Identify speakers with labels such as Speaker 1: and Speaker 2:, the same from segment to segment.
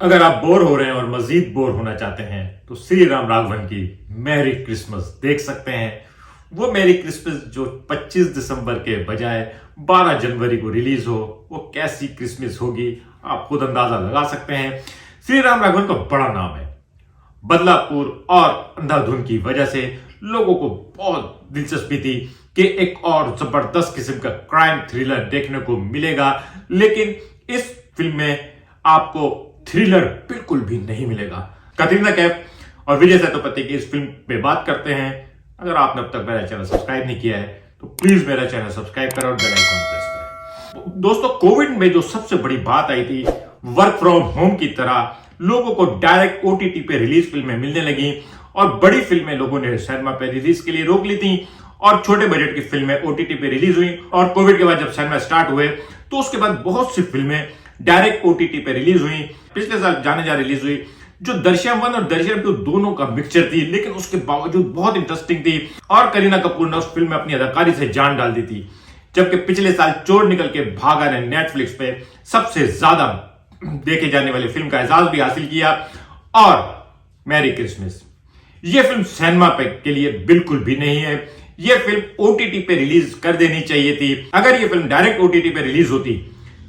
Speaker 1: अगर आप बोर हो रहे हैं और मजीद बोर होना चाहते हैं तो श्री राम राघवन की मैरी क्रिसमस देख सकते हैं। वो मैरी क्रिसमस जो 25 दिसंबर के बजाय 12 जनवरी को रिलीज हो, वो कैसी क्रिसमस होगी आप खुद अंदाजा लगा सकते हैं। श्री राम राघवन का बड़ा नाम है। बदलापुर और अंधाधुन की वजह से लोगों को बहुत दिलचस्पी थी कि एक और जबरदस्त किस्म का क्राइम थ्रिलर देखने को मिलेगा, लेकिन इस फिल्म में आपको थ्रिलर बिल्कुल भी नहीं मिलेगा। कतरीना कैफ और विजय सेतुपति की इस फिल्म पे बात करते हैं। अगर आपने अब तक मेरा चैनल सब्सक्राइब नहीं किया है तो प्लीज मेरा चैनल सब्सक्राइब करें और बेल आइकन प्रेस करें। दोस्तों, कोविड में जो सबसे बड़ी बात आई थी, वर्क फ्रॉम होम की तरह लोगों को डायरेक्ट ओटीटी पे रिलीज फिल्में मिलने लगी और बड़ी फिल्में लोगों ने सिनेमा पे रिलीज के लिए रोक ली थी और छोटे बजट की फिल्में ओटीटी पे रिलीज हुई। और कोविड के बाद जब सिनेमा स्टार्ट हुए तो उसके बाद बहुत सी फिल्में डायरेक्ट ओटीटी पे रिलीज हुई। पिछले साल जाने जा रिलीज हुई जो दृश्यम 1 और दृश्यम 2 दोनों का मिक्सचर थी, लेकिन उसके बावजूद बहुत इंटरेस्टिंग थी और करीना कपूर ने उस फिल्म में अपनी अदाकारी से जान डाल दी थी। जबकि पिछले साल चोर निकल के भागा ने नेटफ्लिक्स पे सबसे ज्यादा देखे जाने वाली फिल्म का एजाज भी हासिल किया। और मैरी क्रिसमस ये फिल्म सिनेमा पे के लिए बिल्कुल भी नहीं है। ये फिल्म ओटीटी पे रिलीज कर देनी चाहिए थी। अगर ये फिल्म डायरेक्ट ओटीटी पे रिलीज होती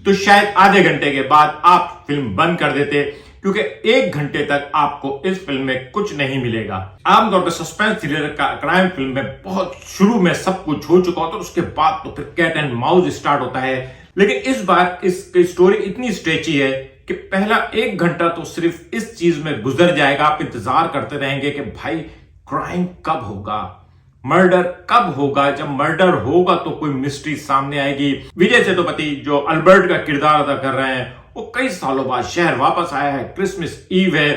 Speaker 1: तो शायद आधे घंटे के बाद आप फिल्म बंद कर देते, क्योंकि 1 घंटे तक आपको इस फिल्म में कुछ नहीं मिलेगा। आमतौर पर सस्पेंस थ्रिलर का क्राइम फिल्म में बहुत शुरू में सब कुछ हो चुका होता है, उसके बाद तो फिर कैट एंड माउस स्टार्ट होता है। लेकिन इस बार इसकी स्टोरी इतनी स्ट्रेची है कि पहला 1 घंटा तो सिर्फ इस चीज में गुजर जाएगा। आप इंतजार करते रहेंगे कि भाई क्राइम कब होगा, मर्डर कब होगा। जब मर्डर होगा तो कोई मिस्ट्री सामने आएगी। विजय सेतुपति जो अल्बर्ट का किरदार अदा कर रहे हैं, वो कई सालों बाद शहर वापस आया है। क्रिसमस ईव है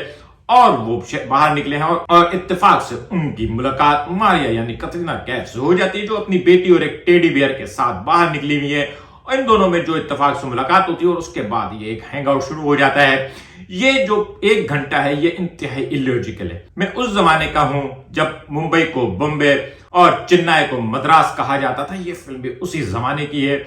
Speaker 1: और वो बाहर निकले हैं और इत्तेफाक से उनकी मुलाकात मारिया यानी कतरीना कैफ से हो जाती है, जो अपनी बेटी और एक टेडी बियर के साथ बाहर निकली हुई है। और इन दोनों में जो इत्तेफाक से मुलाकात होती है और उसके बाद ये एक हैंगआउट शुरू हो जाता है। ये जो 1 घंटा है ये इंतहाई इलॉजिकल है। मैं उस जमाने का हूं जब मुंबई को बॉम्बे और चेन्नई को मद्रास कहा जाता था। ये फिल्म भी उसी जमाने की है।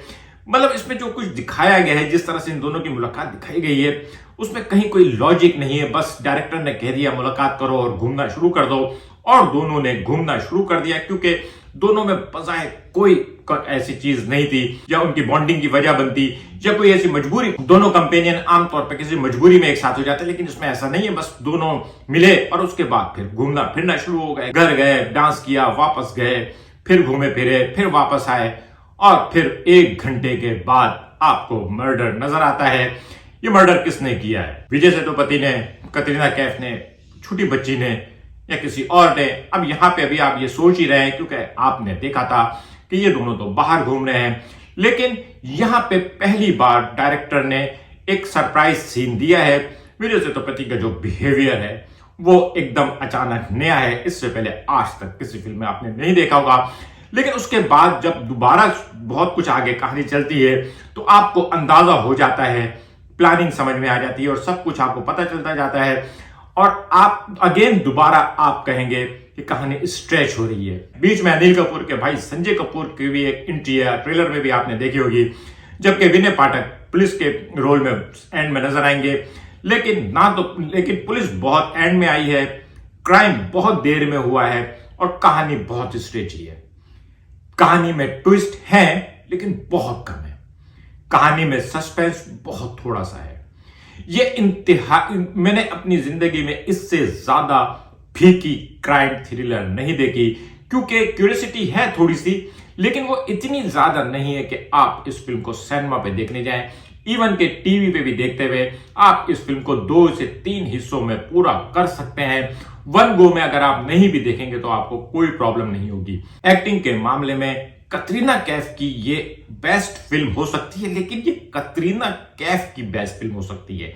Speaker 1: मतलब इसमें जो कुछ दिखाया गया है, जिस तरह से इन दोनों की मुलाकात दिखाई गई है, उसमें कहीं कोई लॉजिक नहीं है। बस डायरेक्टर ने कह दिया मुलाकात करो और घूमना शुरू कर दो, और दोनों ने घूमना शुरू कर दिया, क्योंकि दोनों में बजाय कोई ऐसी चीज नहीं थी या उनकी बॉन्डिंग की वजह बनती या कोई ऐसी मजबूरी। दोनों कंपेनियन आमतौर पर किसी मजबूरी में एक साथ हो जाते, लेकिन इसमें ऐसा नहीं है। बस दोनों मिले और उसके बाद फिर घूमना फिरना शुरू हो गए। घर गए, डांस किया, वापस गए, फिर घूमे फिरे, फिर वापस आए और फिर 1 घंटे के बाद आपको मर्डर नजर आता है। ये मर्डर किसने किया है? विजय सेतुपति ने, कतरीना कैफ ने, छोटी बच्ची ने या किसी और ने? अब यहां पे अभी आप ये सोच ही रहे हैं, क्योंकि आपने देखा था कि ये दोनों तो बाहर घूम रहे हैं। लेकिन यहां पे पहली बार डायरेक्टर ने एक सरप्राइज सीन दिया है। विजय सेतुपति का जो बिहेवियर है वो एकदम अचानक नया है। इससे पहले आज तक किसी फिल्म में आपने नहीं देखा होगा। लेकिन उसके बाद जब दोबारा बहुत कुछ आगे कहानी चलती है तो आपको अंदाजा हो जाता है, प्लानिंग समझ में आ जाती है और सब कुछ आपको पता चलता जाता है। और आप अगेन दोबारा आप कहेंगे कि कहानी स्ट्रेच हो रही है। बीच में अनिल कपूर के भाई संजय कपूर की भी एक एंट्री है, ट्रेलर में भी आपने देखी होगी। जबकि विनय पाठक पुलिस के रोल में एंड में नजर आएंगे, लेकिन पुलिस बहुत एंड में आई है, क्राइम बहुत देर में हुआ है और कहानी बहुत स्ट्रेची है। कहानी में ट्विस्ट है लेकिन बहुत कम है। कहानी में सस्पेंस बहुत थोड़ा सा है। ये मैंने अपनी जिंदगी में इससे ज्यादा फीकी क्राइम थ्रिलर नहीं देखी, क्योंकि क्यूरियोसिटी है थोड़ी सी, लेकिन वो इतनी ज्यादा नहीं है कि आप इस फिल्म को सिनेमा पे देखने जाएं। इवन के टीवी पे भी देखते हुए आप इस फिल्म को 2 से 3 हिस्सों में पूरा कर सकते हैं। 1 गो में अगर आप नहीं भी देखेंगे तो आपको कोई प्रॉब्लम नहीं होगी। एक्टिंग के मामले में कतरीना कैफ की ये बेस्ट फिल्म हो सकती है, लेकिन ये कतरीना कैफ की बेस्ट फिल्म हो सकती है।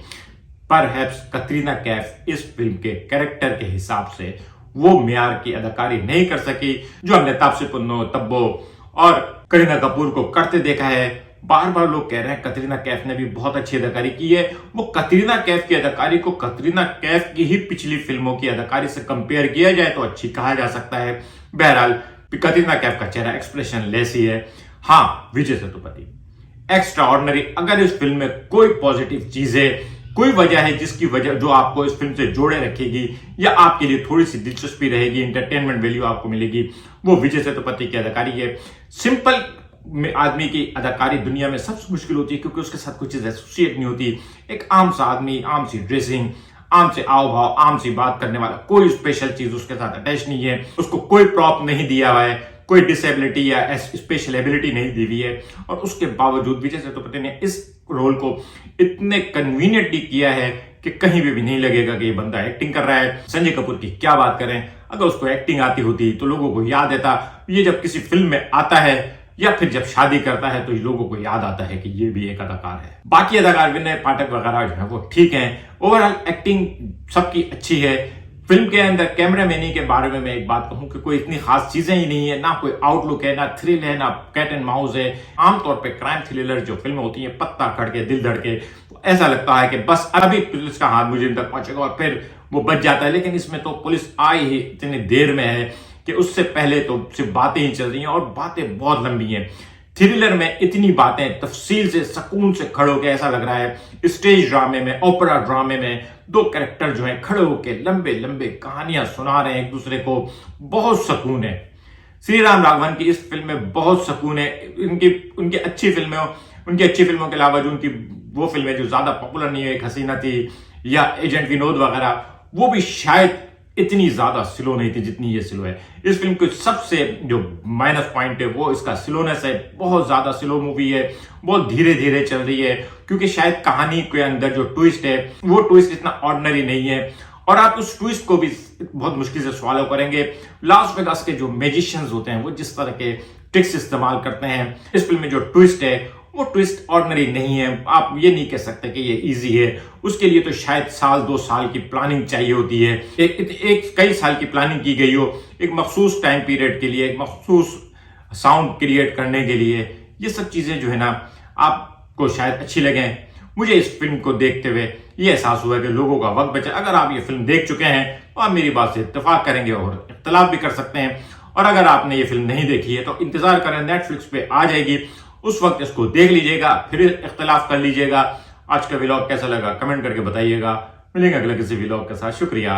Speaker 1: परहैप्स कतरीना कैफ इस फिल्म के कैरेक्टर के हिसाब से वो म्यार की अदाकारी नहीं कर सकी जो हमने तापसी पन्नू, तब्बो और करीना कपूर को करते देखा है। बार बार लोग कह रहे हैं कतरीना कैफ ने भी बहुत अच्छी अदाकारी की है। वो कतरीना कैफ की अदाकारी को कतरीना कैफ की ही पिछली फिल्मों की अदाकारी से कंपेयर किया जाए तो अच्छी कहा जा सकता है। बहरहाल कतरीना कैफ का चेहरा एक्सप्रेशन लेस ही है। हाँ, विजय सेतुपति एक्स्ट्रा ऑर्डिनरी। अगर इस फिल्म में कोई पॉजिटिव चीजें कोई वजह है जिसकी वजह जो आपको इस फिल्म से जोड़े रखेगी या आपके लिए थोड़ी सी दिलचस्पी रहेगी, एंटरटेनमेंट वैल्यू आपको मिलेगी, वो विजय सेतुपति की अदाकारी है। सिंपल आदमी की अदाकारी दुनिया में सबसे मुश्किल होती है क्योंकि उसके साथ कोई चीज एसोसिएट नहीं होती। एक आम सा आदमी, आम सी ड्रेसिंग, आम से आओ भाव, आम सी बात करने वाला, कोई स्पेशल चीज उसके साथ अटैच नहीं है, उसको कोई प्रॉप नहीं दिया हुआ है, कोई डिसेबिलिटी या स्पेशल एबिलिटी नहीं दी हुई है, और उसके बावजूद विजय सेतुपति ने इस रोल को इतने कन्वीनियंटली किया है कि कहीं भी नहीं लगेगा कि ये बंदा एक्टिंग कर रहा है। संजय कपूर की क्या बात करें, अगर उसको एक्टिंग आती होती तो लोगों को याद रहता। ये जब किसी फिल्म में आता है या फिर जब शादी करता है तो लोगों को याद आता है कि ये भी एक अदाकार है। बाकी अदाकार विनय पाठक वगैरह जो है वो ठीक हैं। ओवरऑल एक्टिंग सबकी अच्छी है। फिल्म के अंदर कैमरामैनी के बारे में मैं एक बात कहूं कि कोई इतनी खास चीजें ही नहीं है, ना कोई आउटलुक है, ना थ्रिल है, ना कैट एंड माउस है। आमतौर पे क्राइम थ्रिलर जो फिल्में होती हैं, पत्ता खड़के दिल धड़के, तो ऐसा लगता है कि बस अभी पुलिस का हाथ मुझे तक पहुंचेगा और फिर वो बच जाता है। लेकिन इसमें तो पुलिस आई ही इतनी देर में है कि उससे पहले तो सिर्फ बातें ही चल रही हैं, और बातें बहुत लंबी हैं। थ्रिलर में इतनी बातें तफसील से, सुकून से खड़े होकर, ऐसा लग रहा है स्टेज ड्रामे में, ओपेरा ड्रामे में दो कैरेक्टर जो हैं खड़े होकर लंबे लंबे कहानियां सुना रहे हैं एक दूसरे को। बहुत सुकून है। श्री राम राघवन की इस फिल्म में बहुत सुकून है। उनकी अच्छी फिल्मों के अलावा जो उनकी वो फिल्में जो ज्यादा पॉपुलर नहीं है, एक हसीना थी या एजेंट विनोद वगैरह, वो भी शायद इतनी ज्यादा स्लो नहीं थी जितनी ये स्लो है। इस फिल्म के सबसे जो माइनस पॉइंट है वो इसका स्लोनेस है। बहुत ज्यादा स्लो मूवी है, बहुत धीरे धीरे चल रही है, क्योंकि शायद कहानी के अंदर जो ट्विस्ट है वो ट्विस्ट इतना ऑर्डिनरी नहीं है, और आप उस ट्विस्ट को भी बहुत मुश्किल से सॉल्व करेंगे। लास वेगास के जो मैजिशियंस होते हैं वो जिस तरह के ट्रिक्स इस्तेमाल करते हैं, इस फिल्म में जो ट्विस्ट है वो ट्विस्ट ऑर्डिनरी नहीं है। आप ये नहीं कह सकते कि ये इजी है। उसके लिए तो शायद साल 2 साल की प्लानिंग चाहिए होती है, एक कई साल की प्लानिंग की गई हो एक मखसूस टाइम पीरियड के लिए, एक मखसूस साउंड क्रिएट करने के लिए। ये सब चीजें जो है ना आपको शायद अच्छी लगे। मुझे इस फिल्म को देखते हुए ये एहसास हुआ कि लोगों का वक्त बचा। अगर आप ये फिल्म देख चुके हैं तो आप मेरी बात से इत्तेफाक करेंगे और इख्तलाफ भी कर सकते हैं, और अगर आपने ये फिल्म नहीं देखी है तो इंतजार करें, नेटफ्लिक्स पे आ जाएगी, उस वक्त इसको देख लीजिएगा, फिर इख्तलाफ कर लीजिएगा। आज का व्लॉग कैसा लगा कमेंट करके बताइएगा। मिलेंगे अगले किसी व्लॉग के साथ। शुक्रिया।